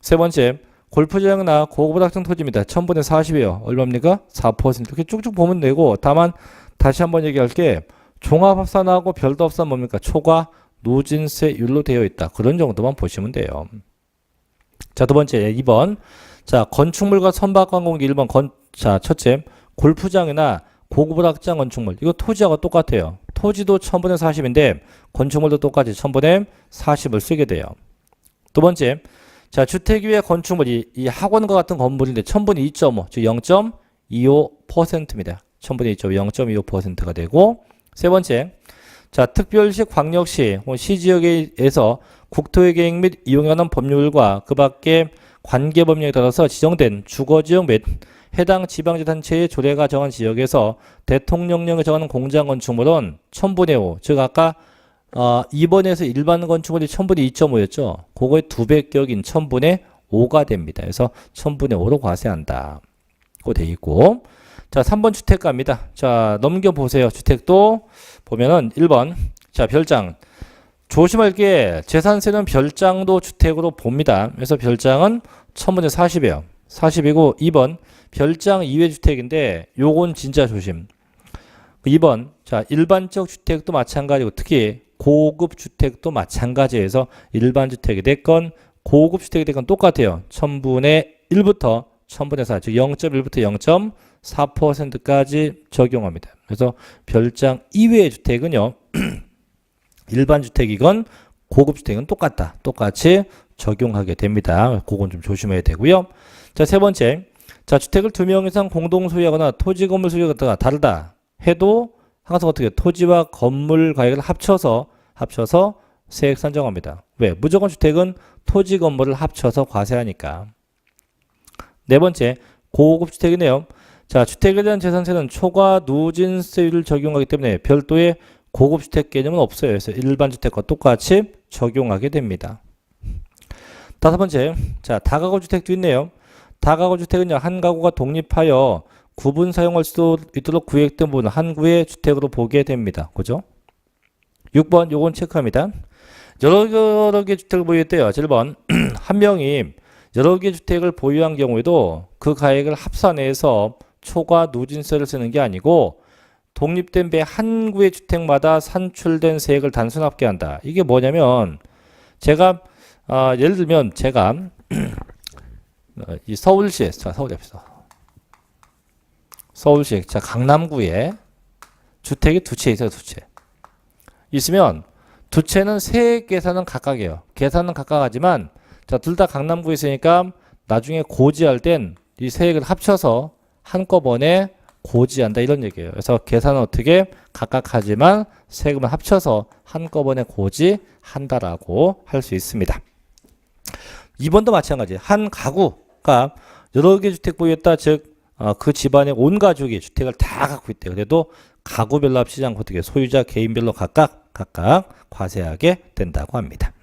세 번째, 골프장이나 고급 학생 토지입니다. 1000분의 40이에요. 얼마입니까? 4%. 이렇게 쭉쭉 보면 되고, 다만 다시 한번 얘기할게. 종합합산하고 별도합산 뭡니까? 초과 누진세율로 되어 있다. 그런 정도만 보시면 돼요. 자, 두 번째 2번. 자, 건축물과 선박관공기 1번 자, 첫째, 골프장이나 고급 학장 건축물. 이거 토지하고 똑같아요. 토지도 1000분의 40인데 건축물도 똑같이 1000분의 40을 쓰게 돼요. 두 번째, 자, 주택 위에 건축물이 이 학원과 같은 건물인데 1000분의 2.5, 즉 0.25%입니다. 1000분의 2.5, 0.25%가 되고, 세 번째, 자, 특별시, 광역시, 시지역에서 국토의 계획 및 이용에 관한 법률과 그 밖에 관계 법령에 따라서 지정된 주거지역 및 해당 지방자치단체의 조례가 정한 지역에서 대통령령에 정하는 공장 건축물은 1000분의 5, 즉 아까 2번에서 일반 건축물이 1000분의 2.5였죠. 그거의 2배격인 1000분의 5가 됩니다. 그래서 1000분의 5로 과세한다. 그거 돼 있고. 자, 3번 주택가입니다. 자, 넘겨보세요. 주택도 보면은 1번. 자, 별장. 조심할 게 재산세는 별장도 주택으로 봅니다. 그래서 별장은 1000분의 40이에요. 40이고 2번. 별장 이외 주택인데 요건 진짜 조심. 2번. 자, 일반적 주택도 마찬가지고 특히 고급 주택도 마찬가지해서 일반 주택이 됐건 고급 주택이 됐건 똑같아요. 1000분의 1부터 1000분의 4, 즉 0.1부터 0.4%까지 적용합니다. 그래서 별장 이외의 주택은요. 일반 주택이건 고급 주택은 똑같다. 똑같이 적용하게 됩니다. 그건 좀 조심해야 되고요. 자, 세 번째. 자, 주택을 2명 이상 공동 소유하거나 토지 건물 소유가 다르다 해도 항상 어떻게 토지와 건물 가액을 합쳐서 세액 산정합니다. 왜? 무조건 주택은 토지 건물을 합쳐서 과세하니까. 네 번째, 고급 주택이네요. 자, 주택에 대한 재산세는 초과 누진세율을 적용하기 때문에 별도의 고급 주택 개념은 없어요. 그래서 일반 주택과 똑같이 적용하게 됩니다. 다섯 번째, 자, 다가구 주택도 있네요. 다가구 주택은요, 한 가구가 독립하여 구분 사용할 수 있도록 구획된 부분 한 구의 주택으로 보게 됩니다. 그죠? 6번 요건 체크합니다. 여러 개 주택을 보유했대요. 7번 한 명이 여러 개 주택을 보유한 경우에도 그 가액을 합산해서 초과 누진세를 쓰는 게 아니고 독립된 배 한 구의 주택마다 산출된 세액을 단순합계 한다. 이게 뭐냐면 제가 예를 들면 제가 이 서울시에 자, 서울시 자, 강남구에 주택이 두 채 있어요. 두 채 있으면 두 채는 세액 계산은 각각이에요. 계산은 각각하지만 자, 둘 다 강남구에 있으니까 나중에 고지할 땐 이 세액을 합쳐서 한꺼번에 고지한다 이런 얘기예요. 그래서 계산은 어떻게 각각하지만 세금을 합쳐서 한꺼번에 고지한다라고 할 수 있습니다. 2번도 마찬가지. 한 가구가 여러 개 주택 보유했다. 즉 그 집안의 온 가족이 주택을 다 갖고 있대요. 그래도 가구별로 합치지 않고 어떻게 소유자 개인별로 각각 과세하게 된다고 합니다.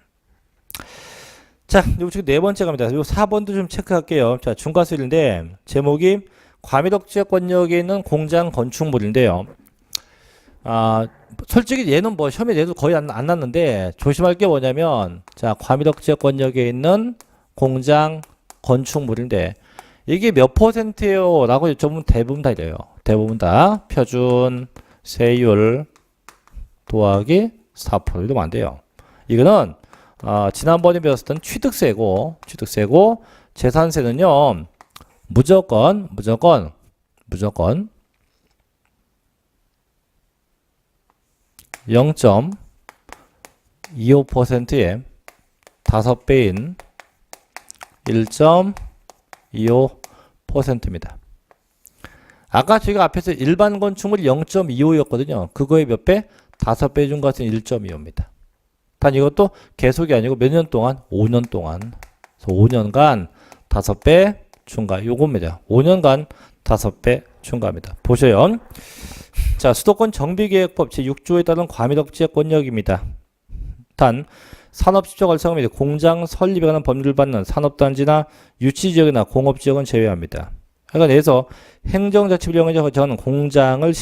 자, 지금 네 번째 갑니다. 요 4번도 좀 체크할게요. 자, 중과세율인데 제목이 과미덕지역권역에 있는 공장 건축물인데요. 솔직히 얘는 뭐 시험에 내도 거의 안 났는데 조심할 게 뭐냐면 자, 과미덕지역권역에 있는 공장 건축물인데 이게 몇 %예요? 라고 여쭤보면 대부분 다 이래요. 대부분 다 표준 세율 더하기 4% 이러면 안 돼요. 이거는 지난번에 배웠던 취득세고 재산세는요 무조건 0.25%의 5배인 1.25%입니다. 아까 저희가 앞에서 일반 건축물이 0.25였거든요. 그거의 몇 배? 5배 준 것은 1.25입니다. 단 이것도 계속이 아니고 몇 년 동안? 5년 동안. 그래서 5년간 5배 중과 요겁니다. 5년간 5배 중과합니다. 보셔요. 자, 수도권 정비계획법 제6조에 따른 과밀억지의 권역입니다. 단 산업집적 활성화 및 공장 설립에 관한 법률을 받는 산업단지나 유치지역이나 공업지역은 제외합니다. 그러니까 내에서 행정자치부령에 정한 공장을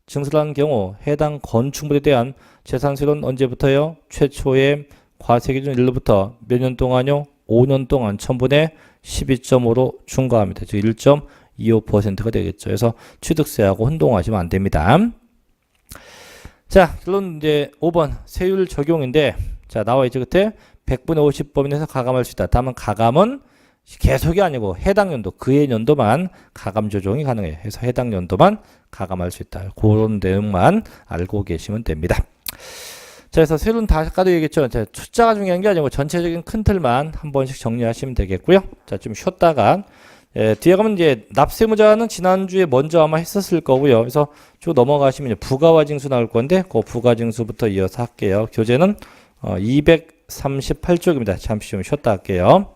증설한 경우 해당 건축물에 대한 재산세는 언제부터요? 최초의 과세기준 일로부터 몇 년 동안요? 5년 동안 1000분의 12.5로 중과합니다. 즉 1.25%가 되겠죠. 그래서 취득세하고 혼동하시면 안 됩니다. 자, 결론 이제 5번 세율 적용인데, 자, 나와 있죠. 끝에 100분의 50법인에서 가감할 수 있다. 다만 가감은 계속이 아니고 해당 연도, 그해 연도만 가감 조정이 가능해요. 그래서 해당 연도만 가감할 수 있다. 그런 내용만 알고 계시면 됩니다. 자, 그래서 세율은 다 아까도 얘기했죠. 자, 숫자가 중요한 게 아니고 전체적인 큰 틀만 한 번씩 정리하시면 되겠고요. 자, 좀 쉬었다가 뒤에 가면 이제 납세무자는 지난주에 먼저 아마 했었을 거고요. 그래서 쭉 넘어가시면 이제 부가와 징수 나올 건데 그 부가 징수부터 이어서 할게요. 교재는 238쪽입니다. 잠시 좀 쉬었다 할게요.